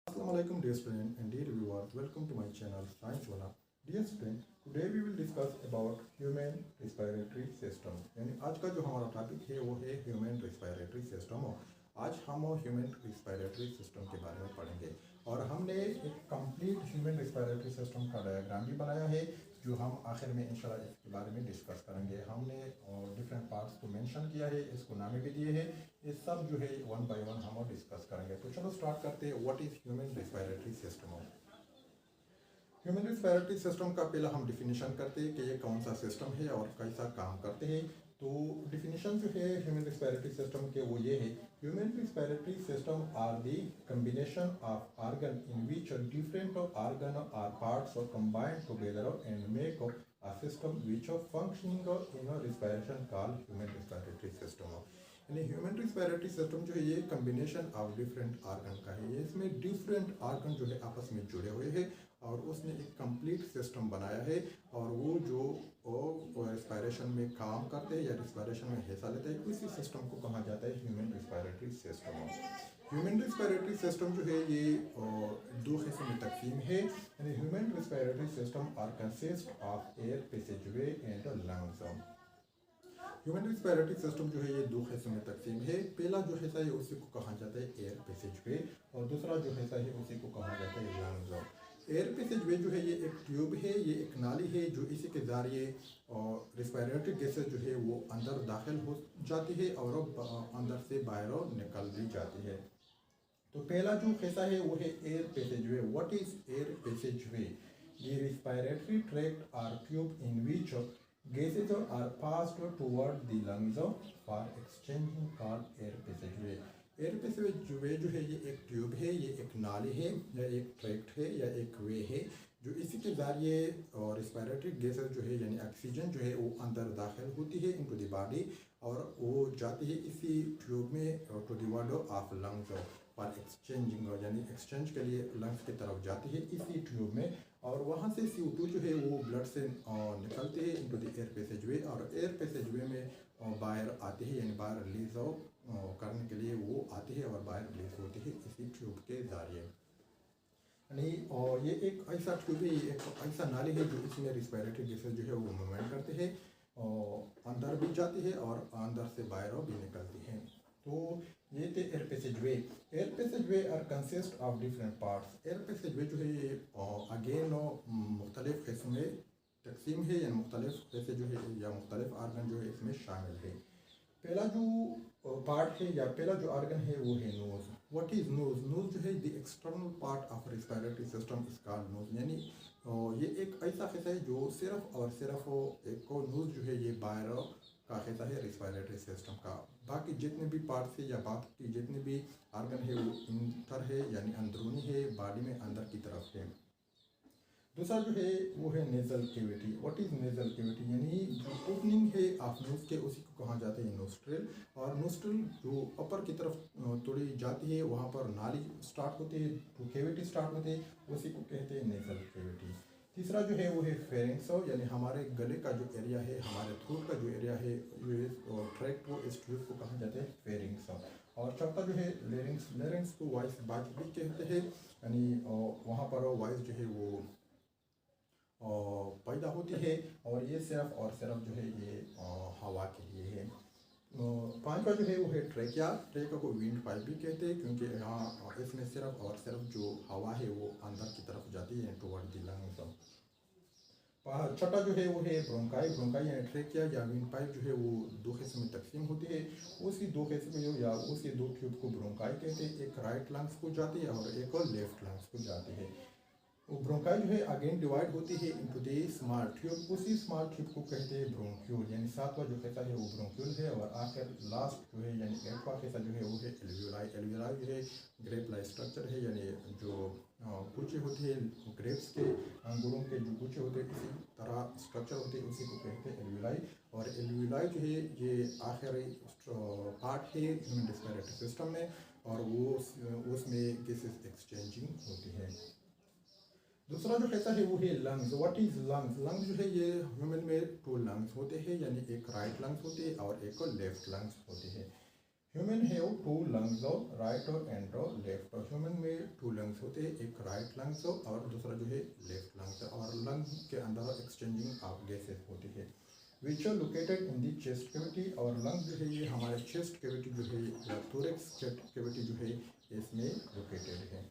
Assalamualaikum dear student and dear viewers, welcome to my channel Science Wala. Dear student, today we will discuss about human respiratory system. यानी आज का जो हमारा topic है वो है ह्यूमन रेस्पिरेटरी सिस्टम। आज हम ह्यूमन रेस्पिरेटरी सिस्टम के बारे में पढ़ेंगे और हमने एक कंप्लीट ह्यूमन रेस्पिरेटरी सिस्टम का डायग्राम भी बनाया है जो हम आखिर में इंशाल्लाह इसके बारे में डिस्कस करेंगे। हमने डिफरेंट पार्ट्स को मेंशन किया है, इसको नाम भी दिए हैं। ये सब जो है वन बाय वन हम डिस्कस करेंगे। तो चलो स्टार्ट करते हैं। What is human respiratory system? Human respiratory system का पहला हम डिफिनीशन करते हैं कि ये कौन सा सिस्टम है और कैसा काम करते हैं। तो डिफिनीशन जो है ह्यूमन रेस्पिरेटरी सिस्टम के वो ये है, human respiratory system are the combination of organ in which different organ are parts और combined together and make a system which functioning in respiration called human respiratory system. यानी human respiratory system जो है ये combination of different organ का है। ये इसमें different organ जो है आपस में जुड़े हुए हैं और उसने एक कंप्लीट सिस्टम बनाया है और वो जो रेस्पिरेशन में काम करते हैं या रेस्पिरेशन में हिस्सा लेते हैं, उसी सिस्टम को कहा जाता है human respiratory system. Human respiratory system जो है ये दो हिस्सों में तकसीम है। यानी human respiratory system are consist of air passageway and lungs. Human respiratory system जो है ये दो हिस्सों में तकसीम है। पहला जो हिस्सा है उसी को कहा जाता है एयर पैसेजवे और दूसरा जो हिस्सा है उसी को कहा जाता है लंग्स। एयर पैसेजवे जो है ये एक ट्यूब है, ये एक नाली है जो इसी के ज़रिए रेस्पिरेटरी गैसेज जो है वो अंदर दाखिल हो जाती है और अंदर से बाहर निकल भी जाती है। तो पहला जो हिस्सा है वो है air passageway. What is air passageway? ये respiratory tract are tube in which gases are passed toward the lungs for exchanging called air passageway। Air passageway जो है ये एक ट्यूब है, ये एक नाली है या एक ट्रैक्ट है या एक वे है जो इसी के ज़रिए रेस्पिरेटरी गैसेस जो है यानी ऑक्सीजन जो है वो अंदर दाखिल होती है इनटू द बॉडी और वो जाती है इसी ट्यूब में to the word of lungs for exchanging, यानी एक्सचेंज के लिए लंग्स की तरफ जाती है इसी ट्यूब में और वहाँ से CO2 जो है वो ब्लड से निकलते हैं इनटू द एयर पैसेजवे और एयर पैसेजवे में बाहर आते हैं, यानी बाहर रिलीज करने के लिए वो आती है और बाहर रिलीज होती है इसी ट्यूब के ज़रिए। यानी और ये एक ऐसा ट्यूब है, एक ऐसा नाली है जो इसमें रेस्पिरेटरी गैसेज जो है वो मूवमेंट करते हैं और अंदर भी जाती है और अंदर से बाहर भी निकलती है। तो ये थे air passageway. Air passageway are consist of different parts. Air passageway जो है ये अगेन मुख्तलिफ हिस्सों में तकसीम है या मुख्तलिफ हिस्से जो है या मुख्तलिफ आर्गन जो है इसमें शामिल है। पहला जो पार्ट है या पहला जो आर्गन है वो है nose. What is nose? Nose जो है the external part of respiratory system is called nose. यानी ये एक ऐसा हिस्सा है जो सिर्फ और सिर्फ एक को नोज जो है ये बाहर का हिस्सा है रेस्पिरेटरी सिस्टम का। बाकी जितने भी पार्ट्स है या बाकी जितने भी आर्गन है वो इंटर है यानी अंदरूनी है, बॉडी में अंदर की तरफ है। दूसरा जो है वो है nasal cavity. What is nasal cavity? यानी जो ओपनिंग है ऑफ नोज के उसी को कहा जाता है नोस्ट्रिल और नोस्ट्रिल जो ऊपर की तरफ थोड़ी जाती है वहाँ पर नाली स्टार्ट होती है, जो कैविटी स्टार्ट होती है उसी को कहते हैं नेजल कैविटी। तीसरा जो है वो है फेरिंक्स, यानी हमारे गले का जो एरिया है, हमारे थ्रोट का जो एरिया है और ट्रैक्ट वो इस ट्यूब को कहा जाता है फेरिंक्स। और चौथा जो है लेरिंग्स। लेरिंग्स को वॉइस बात भी कहते हैं, यानी वहाँ पर वॉइस जो है वो पैदा होती है और ये सिर्फ जो है ये हवा के लिए है। पांचवा जो है वो है ट्रेकिया। ट्रेकिया को विंड पाइप भी कहते हैं क्योंकि यहाँ इसमें सिर्फ जो हवा है वो अंदर की तरफ जाती है टुवर्ड द लंग्स। छठा जो है वो है ब्रोंकाई। ब्रोंकाई यानी ट्रेकिया या विंड पाइप जो है वो दो हिस्सों में तकसीम होती है। उसी दो हिस्सों में या उसी दो ट्यूब को ब्रोंकाई कहते हैं। एक राइट लंग्स को जाती है और एक और लेफ्ट लंग्स को जाती है। वो ब्रोंकाई जो है अगेन डिवाइड होती है इनटू द स्मॉल ट्यूब। उसी स्मॉल ट्यूब को कहते हैं ब्रोंक्यूल, यानी सातवां जो हिस्सा है वो ब्रोंक्यूल है और आखिर लास्ट जो है यानी एटवां हिस्सा जो है वो है एल्वियोलाई। एल्वियोलाई जो है ग्रेप लाइक स्ट्रक्चर है, यानी जो गुच्छे होती है ग्रेप्स के अंगूरों के जो गुच्छे होते हैं इसी तरह स्ट्रक्चर होते हैं, उसी को कहते हैं एल्वियोलाई। और एल्वियोलाई जो है ये आखिरी पार्ट है ह्यूमन रेस्पिरेटरी सिस्टम में और वो उसमें गैसेस एक्सचेंजिंग होती है। दूसरा जो हिस्सा है वो है lungs. What is lungs? Lungs जो है ये ह्यूमन में टू लंग्स होते हैं, यानी एक राइट लंग्स होते हैं और एक लेफ्ट लंग्स होते हैं। Human have two lungs right and left. Human में टू लंग्स होते हैं, एक राइट लंग्स और दूसरा जो है लेफ्ट लंग्स, और लंग्स के अंदर एक्सचेंजिंग ऑफ गैसेस होती है which are located in the chest cavity. और लंग्स जो है ये हमारे चेस्ट कैविटी जो है या थोरेक्स कैविटी जो है इसमें लोकेटेड है।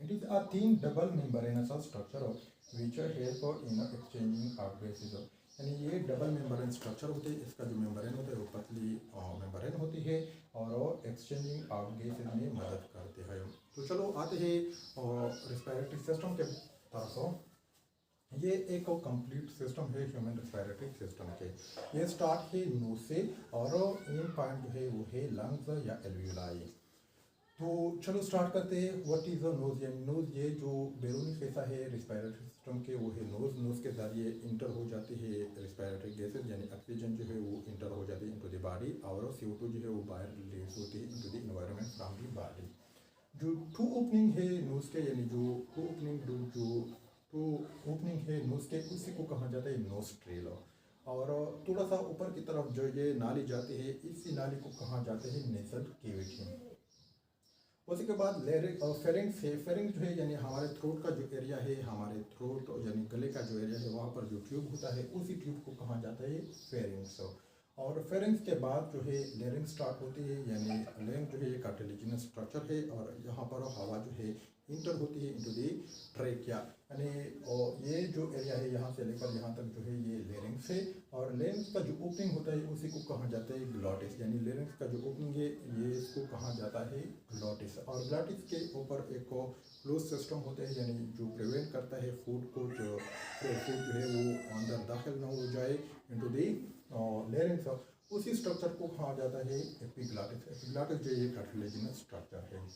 It is a thin double membranous structure which help in exchanging of gases। यानी ये डबल मेम्ब्रेन स्ट्रक्चर होते हैं, इसका जो मेम्ब्रेन होता है वो पतली मेम्ब्रेन होती है और वो एक्सचेंजिंग ऑफ गैसेस में मदद करते हैं। तो चलो आते हैं रेस्पिरेटरी सिस्टम के तरफ। ये एक कंप्लीट सिस्टम है ह्यूमन रेस्पिरेटरी सिस्टम के। ये स्टार्ट है नोज से और मेन पॉइंट जो है वो है लंग्स या एल्वियोलाई। तो चलो स्टार्ट करते हैं। What is the nose. यानी नोज ये जो बैरूनी हिस्सा है रेस्पिरेटरी सिस्टम के वो है नोज। नोज के जरिए इंटर हो जाती है रेस्पिरेटरी गैसेज यानी ऑक्सीजन जो है वो इंटर हो जाती है इनटू द बॉडी और CO2 जो है वो बाहर रिलीज होती है into the environment from the body. जो टू ओपनिंग है नोज के यानी जो टू ओपनिंग है नोज के उसी को कहा जाता है नोस्ट्रिल। और थोड़ा सा ऊपर की तरफ जो ये नाली जाती है इसी नाली को कहा जाता है नेजल कैविटी। उसी के बाद फेरिंग्स है। फेरिंग्स जो है यानी हमारे थ्रोट का जो एरिया है, हमारे थ्रोट यानी गले का जो एरिया है वहाँ पर जो ट्यूब होता है उसी ट्यूब को कहा जाता है फेरिंग्स। और फेरिंग्स के बाद जो है लेरिंग स्टार्ट होती है यानी लेरिंग जो है ये कार्टिलेजिनस स्ट्रक्चर है और यहाँ पर हवा जो है इंटर होती है इनटू दी ट्रेकिया यानी ये जो एरिया है यहाँ से लेकर यहाँ तक जो है ये लेरिंग्स है। और लेरिंग्स का जो ओपनिंग होता है उसी को कहा जाता है ग्लॉटिस। यानी लेरिंग्स का जो ओपनिंग है ये इसको कहा जाता है ग्लॉटिस। और ग्लॉटिस के ऊपर एक क्लोज सिस्टम होता है यानी जो प्रिवेंट करता है फूड को जो है वो अंदर दाखिल ना हो जाए इनटू दी लेरिंग्स। उसी स्ट्रक्चर को कहा जाता है एपिग्लॉटिस। एपिग्लॉटिस जो ये कार्टिलेजिनस स्ट्रक्चर है।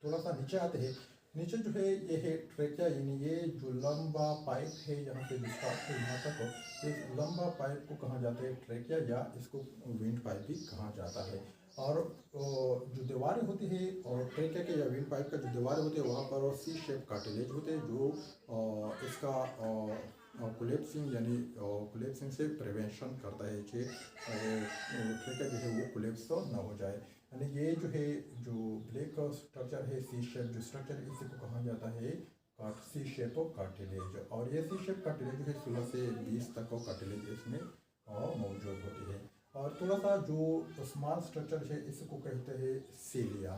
थोड़ा सा नीचे आते हैं। नीचे जो है ये है ट्रेकिया यानी ये जो लंबा पाइप है यहाँ से जो स्टार्ट है यहाँ तक इस लंबा पाइप को कहा जाता है ट्रेकिया या इसको विंड पाइप भी कहा जाता है। और जो दीवारें होती है और ट्रेकिया के या विंड पाइप का जो दीवारें होती है वहाँ पर सी शेप कार्टिलेज होते हैं जो इसका कोलेप्सिंग यानी कोलेप्सिंग से प्रिवेंशन करता है कि ट्रेकिया जो है वो कोलेप्स ना हो जाए। यानी ये जो है जो ब्लैक स्ट्रक्चर है सी शेप जो स्ट्रक्चर है इसी को कहा जाता है सी शेप ऑफ कार्टिलेज। और ये सी शेप कार्टिलेज जो है 16 से 20 तक कार्टिलेज इसमें मौजूद होती है। और थोड़ा सा जो स्मॉल स्ट्रक्चर है इसको कहते हैं सीलिया।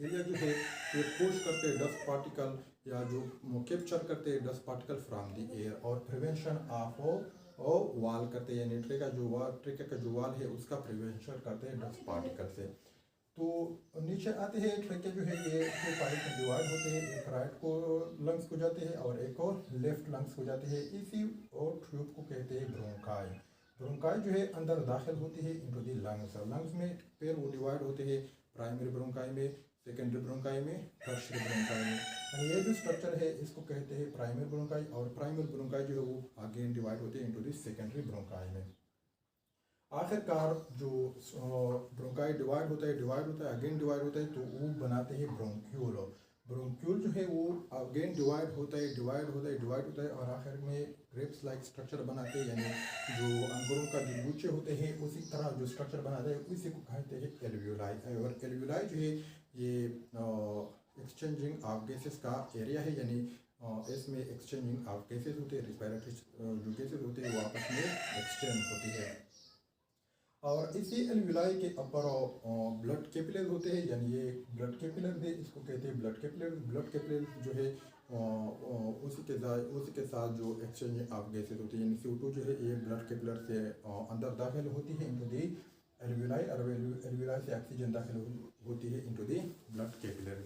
सीलिया जो है ये पुश करते हैं डस्ट पार्टिकल या जो कैप्चर करते हैं dust particle from the air और प्रिवेंशन ऑफ वाल करते हैं यानी ट्रेका का जो वाल है उसका प्रिवेंशन करते हैं डस्ट पार्टिकल से। तो नीचे आते हैं ट्रेका जो है ये दो पार्ट में डिवाइड होते हैं, एक राइट को लंग्स को जाते हैं और एक और लेफ्ट लंग्स को जाते हैं। इसी और ट्यूब को कहते हैं ब्रोंकाई। ब्रोंकाई जो है अंदर दाखिल होती है इनटू दी लंग्स। लंग्स में फिर वो डिवाइड होते हैं प्राइमरी ब्रोंकाई में, सेकेंडरी ब्रोंकाई में, टर्शियरी ब्रोंकाई में। ये जो स्ट्रक्चर है इसको कहते हैं प्राइमरी ब्रोंकाई और प्राइमरी ब्रोंकाई जो है वो अगेन डिवाइड होते हैं इनटू दी सेकेंडरी ब्रोंकाई में। आखिरकार जो ब्रोंकाई डिवाइड होता है अगेन डिवाइड होता है तो वो बनाते हैं ब्रोंक्यूल। ब्रोंक्यूल जो है वो अगेन डिवाइड होता है और आखिर में ग्रेप्स लाइक स्ट्रक्चर बनाते हैं यानी जो अंगूरों का जो गुच्छे होते हैं उसी तरह जो स्ट्रक्चर बनाते हैं उसी को कहते हैं एल्वियोलाई। और एल्वियोलाई जो है ये एक्सचेंजिंग ऑफ गैसेस का एरिया है यानी इसमें एक्सचेंजिंग ऑफ गैसेस होते हैं, रेस्पिरेटरी जो गैसेस होते हैं वो आपस में एक्सचेंज होती है। और इसी एल्वियोलाई के ऊपर ब्लड कैपिलर होते हैं यानी ये ब्लड कैपिलर है इसको कहते हैं ब्लड कैपिलर। ब्लड कैपिलर जो है उसी के साथ जो एक्सचेंज ऑफ गैसेस होती है यानी CO2 जो है ये ब्लड कैपिलर से अंदर दाखिल होती है इनटू दी एल्वियोलाई और एल्वियोलाई से ऑक्सीजन दाखिल होती है इनटू दी ब्लड कैपिलर।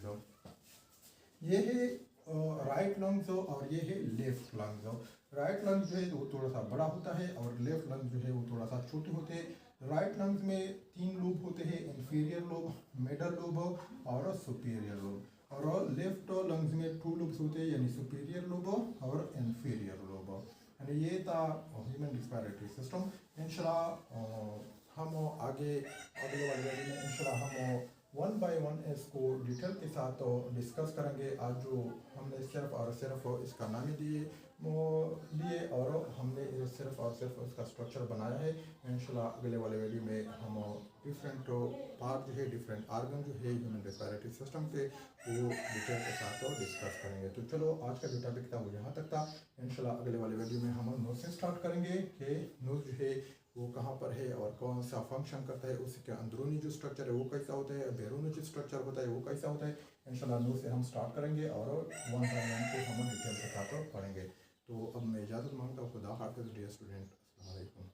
ये है राइट लंग्स और ये है लेफ्ट लंग्स। राइट लंग्स जो है वो थोड़ा सा बड़ा होता है और लेफ्ट लंग्स जो है वो थोड़ा सा छोटे होते हैं। राइट लंग्स में 3 लोब होते हैं, इंफीरियर लोब, मिडल लोब और सुपीरियर लोब। और लेफ्ट लंग्स में 2 लोब्स होते हैं यानी सुपीरियर लोब और इंफीरियर लोब। यानी ये था ह्यूमन रेस्पिरेटरी सिस्टम। इंशाल्लाह हम अगले वाले वीडियो में इंशाल्लाह हम वन बाय वन इसको डिटेल के साथ तो डिस्कस करेंगे। आज जो हमने सिर्फ और सिर्फ इसका नाम ही लिए और हमने सिर्फ और सिर्फ उसका स्ट्रक्चर बनाया है। इंशाल्लाह अगले वाले वीडियो में हम डिफरेंट पार्ट जो है, डिफरेंट आर्गन जो है ह्यूमन रेस्पिरेटरी सिस्टम के, वो डिटेल के साथ तो डिस्कस करेंगे। तो चलो आज का जो टॉपिक था वो यहाँ तक था। इंशाल्लाह अगले वाले वीडियो में हम नोज से स्टार्ट करेंगे कि नोज जो है वो कहाँ पर है और कौन सा फंक्शन करता है, उसके अंदरूनी जो स्ट्रक्चर है वो कैसा होता है, बैरूनी जो स्ट्रक्चर होता है वो कैसा होता है। इंशाल्लाह नोज से हम स्टार्ट करेंगे और वन बाय वन को हम डिटेल के साथ पढ़ेंगे। तो अब मैं इजाज़त मांगता हूँ। खुदा हाफिज़ डियर स्टूडेंट। अस्सलाम वालेकुम।